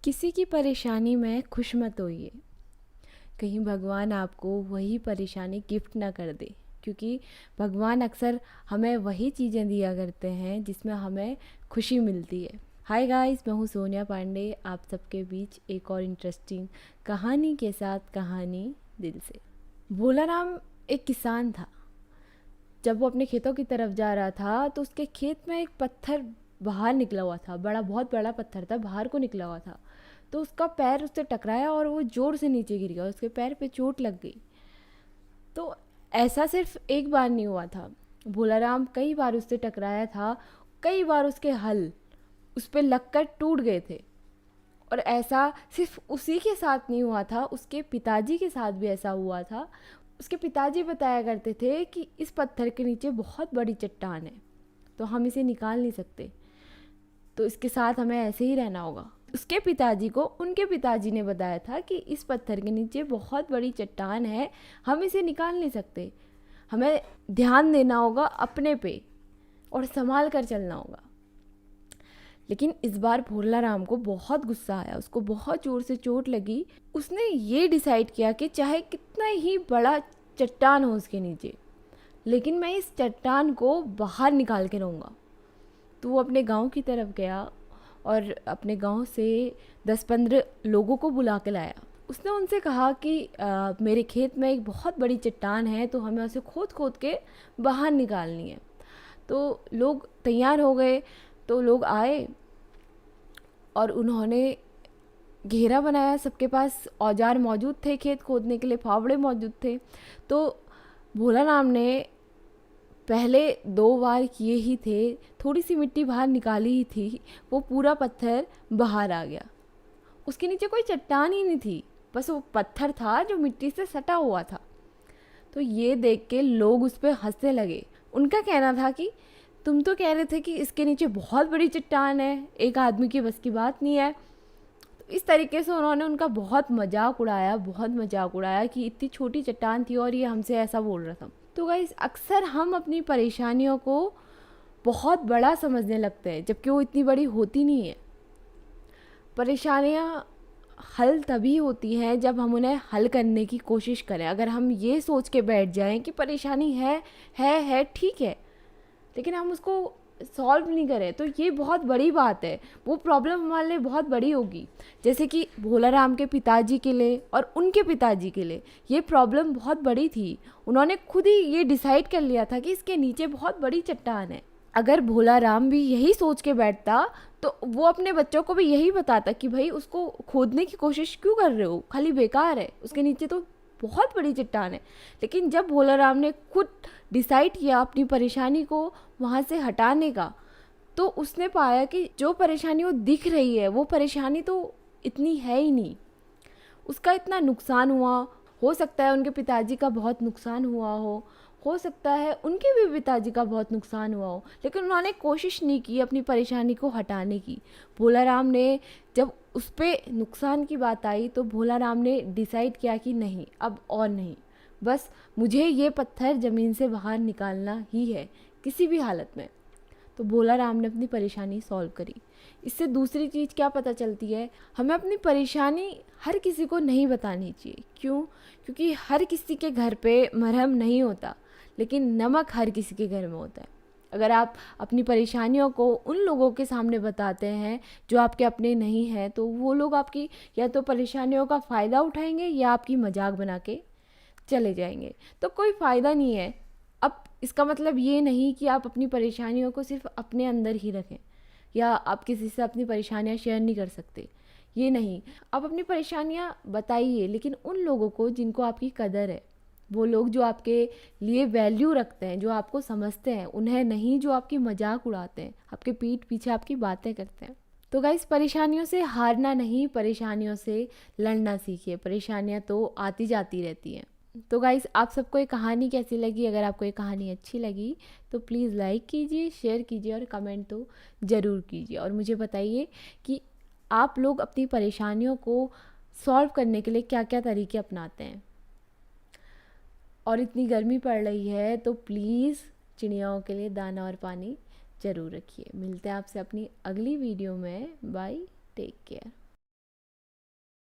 किसी की परेशानी में खुश मत होइए, कहीं भगवान आपको वही परेशानी गिफ्ट ना कर दे, क्योंकि भगवान अक्सर हमें वही चीज़ें दिया करते हैं जिसमें हमें खुशी मिलती है। हाय गाइस, मैं हूँ सोनिया पांडे, आप सबके बीच एक और इंटरेस्टिंग कहानी के साथ। कहानी दिल से। भोला राम एक किसान था। जब वो अपने खेतों की तरफ जा रहा था तो उसके खेत में एक पत्थर बाहर निकला हुआ था। बहुत बड़ा पत्थर था, बाहर को निकला हुआ था। तो उसका पैर उससे टकराया और वो ज़ोर से नीचे गिर गया। उसके पैर पे चोट लग गई। तो ऐसा सिर्फ एक बार नहीं हुआ था, भोला राम कई बार उससे टकराया था। कई बार उसके हल उस पर लगकर टूट गए थे। और ऐसा सिर्फ उसी के साथ नहीं हुआ था, उसके पिताजी के साथ भी ऐसा हुआ था। उसके पिताजी बताया करते थे कि इस पत्थर के नीचे बहुत बड़ी चट्टान है, तो हम इसे निकाल नहीं सकते, तो इसके साथ हमें ऐसे ही रहना होगा। उसके पिताजी को उनके पिताजी ने बताया था कि इस पत्थर के नीचे बहुत बड़ी चट्टान है, हम इसे निकाल नहीं सकते, हमें ध्यान देना होगा अपने पे और संभाल कर चलना होगा। लेकिन इस बार भोला राम को बहुत गुस्सा आया, उसको बहुत ज़ोर से चोट लगी। उसने ये डिसाइड किया कि चाहे कितना ही बड़ा चट्टान हो उसके नीचे, लेकिन मैं इस चट्टान को बाहर निकाल के रहूँगा। तो वो अपने गांव की तरफ गया और अपने गांव से 10-15 लोगों को बुला के लाया। उसने उनसे कहा कि मेरे खेत में एक बहुत बड़ी चट्टान है, तो हमें उसे खोद खोद के बाहर निकालनी है। तो लोग तैयार हो गए। तो लोग आए और उन्होंने घेरा बनाया। सबके पास औजार मौजूद थे, खेत खोदने के लिए फावड़े मौजूद थे। तो भोला राम ने पहले 2 बार किए ही थे, थोड़ी सी मिट्टी बाहर निकाली ही थी, वो पूरा पत्थर बाहर आ गया। उसके नीचे कोई चट्टान ही नहीं थी, बस वो पत्थर था जो मिट्टी से सटा हुआ था। तो ये देख के लोग उस पर हंसने लगे। उनका कहना था कि तुम तो कह रहे थे कि इसके नीचे बहुत बड़ी चट्टान है, एक आदमी की बस की बात नहीं है। तो इस तरीके से उन्होंने उनका बहुत मजाक उड़ाया कि इतनी छोटी चट्टान थी और ये हमसे ऐसा बोल रहा था। तो गाइस, अक्सर हम अपनी परेशानियों को बहुत बड़ा समझने लगते हैं, जबकि वो इतनी बड़ी होती नहीं है। परेशानियाँ हल तभी होती हैं जब हम उन्हें हल करने की कोशिश करें। अगर हम ये सोच के बैठ जाएं कि परेशानी है ठीक है, लेकिन हम उसको सॉल्व नहीं करें, तो ये बहुत बड़ी बात है। वो प्रॉब्लम हमारे लिए बहुत बड़ी होगी। जैसे कि भोला राम के पिताजी के लिए और उनके पिताजी के लिए ये प्रॉब्लम बहुत बड़ी थी। उन्होंने खुद ही ये डिसाइड कर लिया था कि इसके नीचे बहुत बड़ी चट्टान है। अगर भोला राम भी यही सोच के बैठता तो वो अपने बच्चों को भी यही बताता कि भाई उसको खोदने की कोशिश क्यों कर रहे हो, खाली बेकार है, उसके नीचे तो बहुत बड़ी चट्टान है। लेकिन जब भोला राम ने खुद डिसाइड किया अपनी परेशानी को वहाँ से हटाने का, तो उसने पाया कि जो परेशानी वो दिख रही है वो परेशानी तो इतनी है ही नहीं। उसका इतना नुकसान हुआ, हो सकता है उनके पिताजी का बहुत नुकसान हुआ हो सकता है उनके भी पिताजी का बहुत नुकसान हुआ हो, लेकिन उन्होंने कोशिश नहीं की अपनी परेशानी को हटाने की। भोला राम ने जब उस पर नुकसान की बात आई तो भोला राम ने डिसाइड किया कि नहीं, अब और नहीं, बस मुझे ये पत्थर ज़मीन से बाहर निकालना ही है किसी भी हालत में। तो भोला राम ने अपनी परेशानी सॉल्व करी। इससे दूसरी चीज़ क्या पता चलती है, हमें अपनी परेशानी हर किसी को नहीं बतानी चाहिए। क्यों? क्योंकि हर किसी के घर पे मरहम नहीं होता, लेकिन नमक हर किसी के घर में होता है। अगर आप अपनी परेशानियों को उन लोगों के सामने बताते हैं जो आपके अपने नहीं हैं, तो वो लोग आपकी या तो परेशानियों का फ़ायदा उठाएंगे या आपकी मजाक बना के चले जाएंगे। तो कोई फ़ायदा नहीं है। अब इसका मतलब ये नहीं कि आप अपनी परेशानियों को सिर्फ अपने अंदर ही रखें या आप किसी से अपनी परेशानियां शेयर नहीं कर सकते, ये नहीं। आप अपनी परेशानियां बताइए, लेकिन उन लोगों को जिनको आपकी कदर है, वो लोग जो आपके लिए वैल्यू रखते हैं, जो आपको समझते हैं, उन्हें नहीं जो आपकी मजाक उड़ाते हैं, आपके पीठ पीछे आपकी बातें करते हैं। तो गाइस, परेशानियों से हारना नहीं, परेशानियों से लड़ना सीखिए। परेशानियां तो आती जाती रहती हैं। तो गाइस, आप सबको ये कहानी कैसी लगी? अगर आपको ये कहानी अच्छी लगी तो प्लीज़ लाइक कीजिए, शेयर कीजिए और कमेंट तो ज़रूर कीजिए। और मुझे बताइए कि आप लोग अपनी परेशानियों को सॉल्व करने के लिए क्या क्या तरीके अपनाते हैं। और इतनी गर्मी पड़ रही है तो प्लीज़ चिड़ियाओं के लिए दाना और पानी ज़रूर रखिए। मिलते हैं आपसे अपनी अगली वीडियो में। Bye, take care.